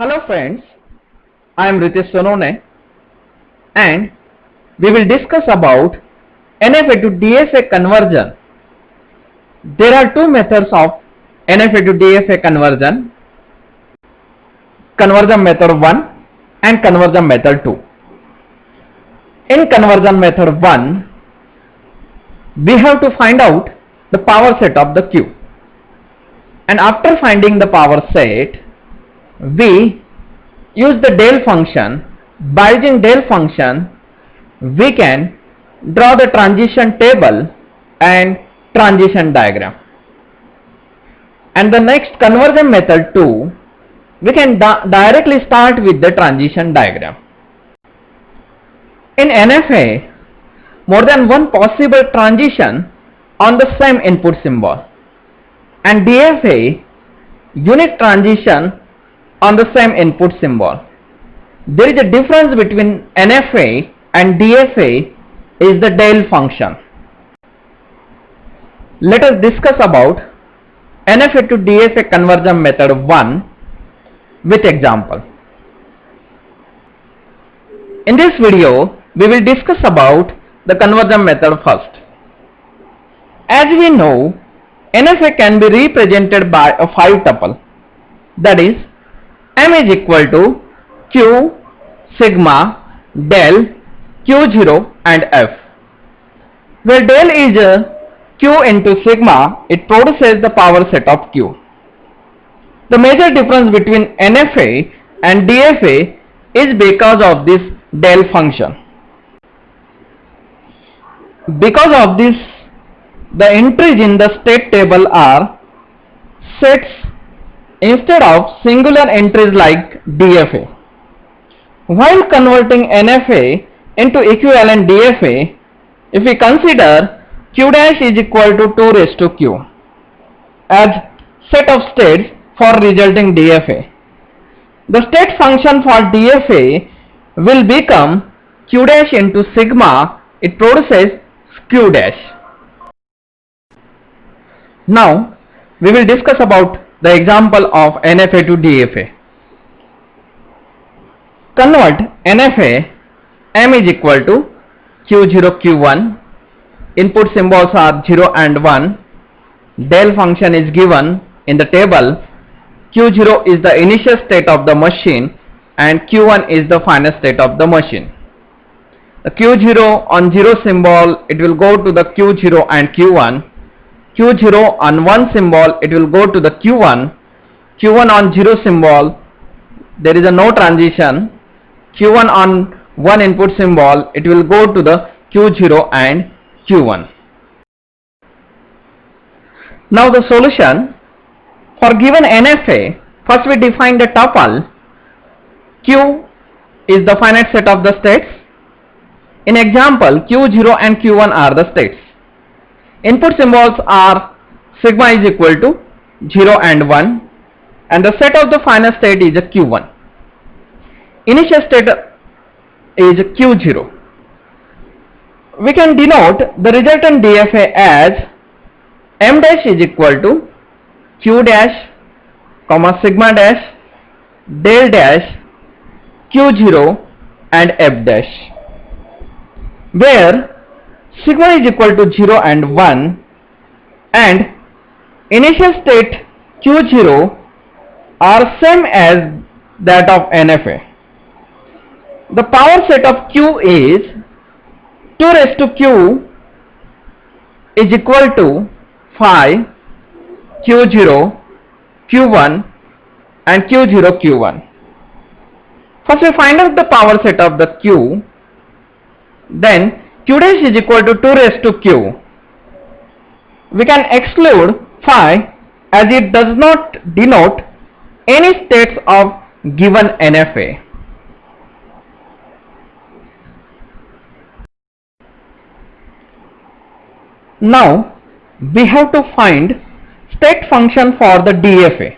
Hello friends, I am Ritesh Sonone and we will discuss about NFA to DFA conversion. There are two methods of NFA to DFA conversion, conversion method 1 and conversion method 2. In conversion method 1, we have to find out the power set of the Q, and after finding the power set, we use the del function. By using del function, we can draw the transition table and transition diagram. And the next conversion method 2, we can directly start with the transition diagram. In NFA, more than one possible transition on the same input symbol, and DFA, unique transition on the same input symbol. There is a difference between NFA and DFA is the del function. Let us discuss about NFA to DFA conversion method 1 with example. In this video, we will discuss about the conversion method first. As we know, NFA can be represented by a 5 tuple, that is M is equal to Q, sigma, del, Q0 and F. Where del is Q into sigma, it produces the power set of Q. The major difference between NFA and DFA is because of this del function. Because of this, the entries in the state table are sets instead of singular entries like DFA. While converting NFA into equivalent DFA, if we consider Q dash is equal to 2 raised to Q as set of states for resulting DFA, the state function for DFA will become Q dash into sigma, it produces Q dash. Now we will discuss about the example of NFA to DFA. Convert NFA, M is equal to Q0 Q1, input symbols are 0 and 1, del function is given in the table, Q0 is the initial state of the machine and Q1 is the final state of the machine. The Q0 on 0 symbol, it will go to the Q0 and Q1. Q0 on 1 symbol, it will go to the Q1. Q1 on 0 symbol, there is a no transition. Q1 on 1 input symbol, it will go to the Q0 and Q1. Now the solution. For given NFA, first we define the tuple. Q is the finite set of the states. In example, Q0 and Q1 are the states. Input symbols are sigma is equal to 0 and 1, and the set of the final state is a Q1. Initial state is Q0. We can denote the resultant DFA as M dash is equal to Q dash, comma sigma dash, del dash, Q0 and F dash, where sigma is equal to 0 and 1 and initial state Q0 are same as that of NFA. The power set of Q is 2 raised to Q is equal to 5 Q0 Q1 and Q0 Q1. First we find out the power set of the Q, then Q dash is equal to 2 raised to Q. We can exclude 5 as it does not denote any states of given NFA. Now we have to find state function for the DFA,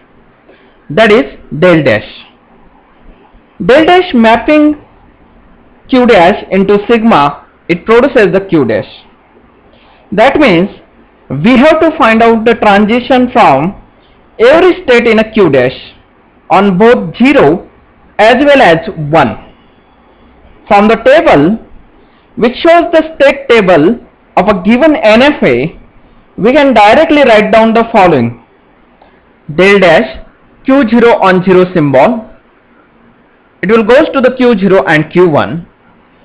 that is del dash. Del dash mapping Q dash into sigma, it produces the Q dash. That means we have to find out the transition from every state in a Q dash on both 0 as well as 1. From the table which shows the state table of a given NFA, we can directly write down the following: del dash Q0 on 0 symbol, it will goes to the Q0 and Q1.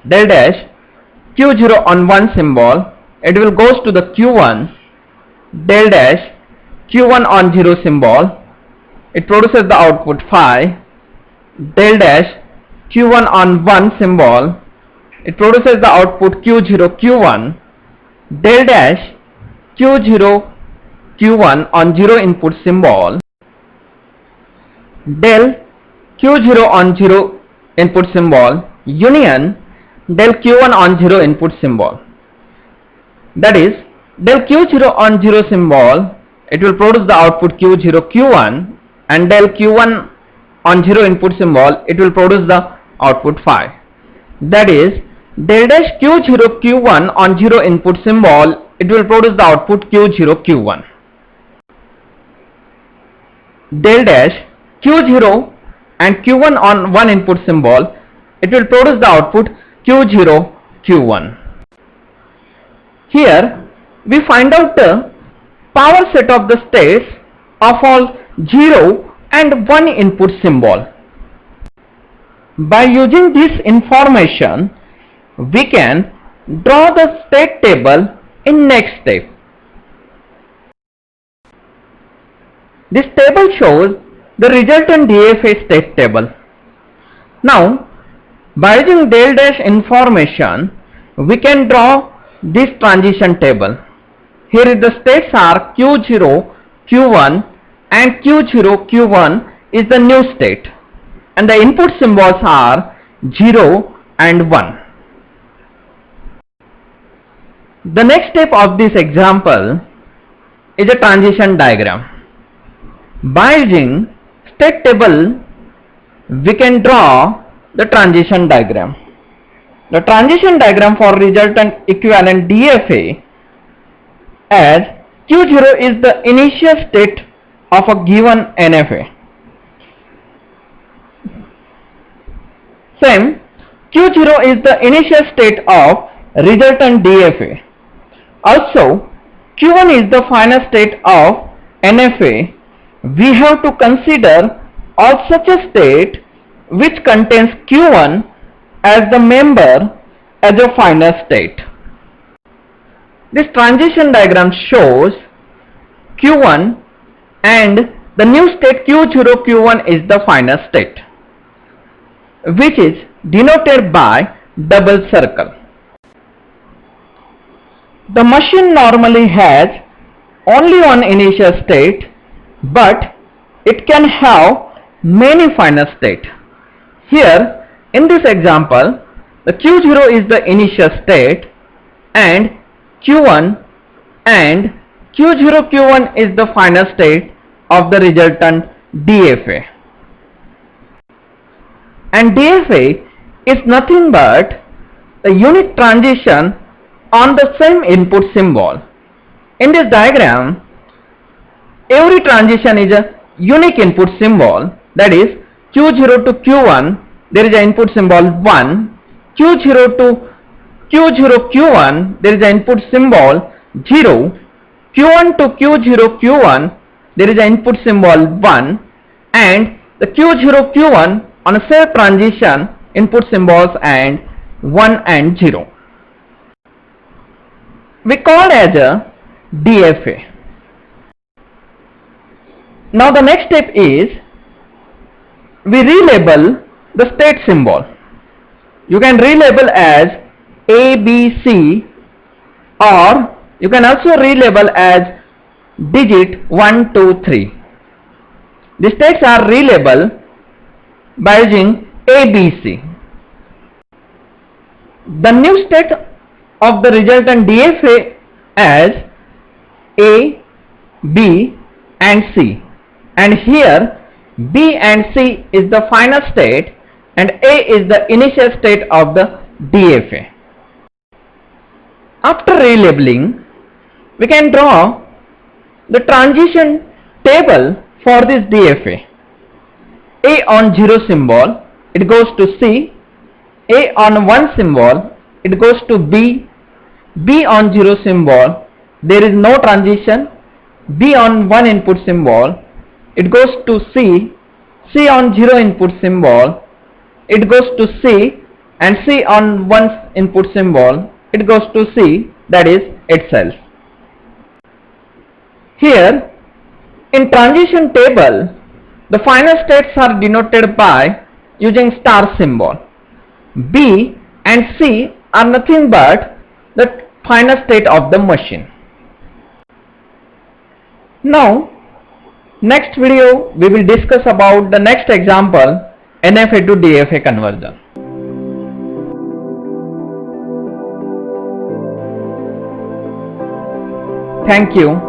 Del dash Q0 on 1 symbol, it will goes to the Q1. Del dash Q1 on 0 symbol, it produces the output phi. Del dash Q1 on 1 symbol, it produces the output Q0 Q1. Del dash Q0 Q1 on 0 input symbol, del Q0 on 0 input symbol union del Q1 on 0 input symbol. That is, del Q0 on 0 symbol, it will produce the output Q0 Q1, and del Q1 on 0 input symbol, it will produce the output phi. That is, del dash Q0 Q1 on 0 input symbol, it will produce the output Q0 Q1. Del dash Q0 and Q1 on 1 input symbol, it will produce the output Q0 Q1. Here we find out the power set of the states of all 0 and 1 input symbol. By using this information, we can draw the state table in next step. This table shows the resultant DFA state table. Now, by using del dash information, we can draw this transition table. Here the states are Q0 Q1, and Q0 Q1 is the new state, and the input symbols are 0 and 1. The next step of this example is a transition diagram. By using state table, we can draw the transition diagram. The transition diagram for resultant equivalent DFA, as Q0 is the initial state of a given NFA. Same, Q0 is the initial state of resultant DFA. Also, Q1 is the final state of NFA. We have to consider all such a state which contains Q1 as the member as a final state. This transition diagram shows Q1 and the new state Q0 Q1 is the final state, which is denoted by double circle. The machine normally has only one initial state, but it can have many final states. Here in this example, the Q0 is the initial state and Q1 and Q0 Q1 is the final state of the resultant DFA. And DFA is nothing but a unique transition on the same input symbol. In this diagram, every transition is a unique input symbol. That is, Q0 to Q1 there is an input symbol 1, Q0 to Q0 Q1 there is an input symbol 0, Q1 to Q0 Q1 there is an input symbol 1, and the Q0 Q1 on a self transition input symbols and 1 and 0. We call as a DFA. Now the next step is we relabel the state symbol. You can relabel as A, B, C, or you can also relabel as digit 1, 2, 3. The states are relabeled by using A, B, C. The new state of the resultant DFA as A, B and C, and here B and C is the final state and A is the initial state of the DFA. After relabeling, we can draw the transition table for this DFA. A on 0 symbol, it goes to C, A on 1 symbol, it goes to B, B on 0 symbol, there is no transition, B on 1 input symbol, it goes to C, C on 0 input symbol, it goes to C, and C on 1 input symbol, it goes to C, that is itself. Here in transition table, the final states are denoted by using star symbol. B and C are nothing but the final state of the machine. Now, next video we will discuss about the next example, NFA to DFA conversion. Thank you.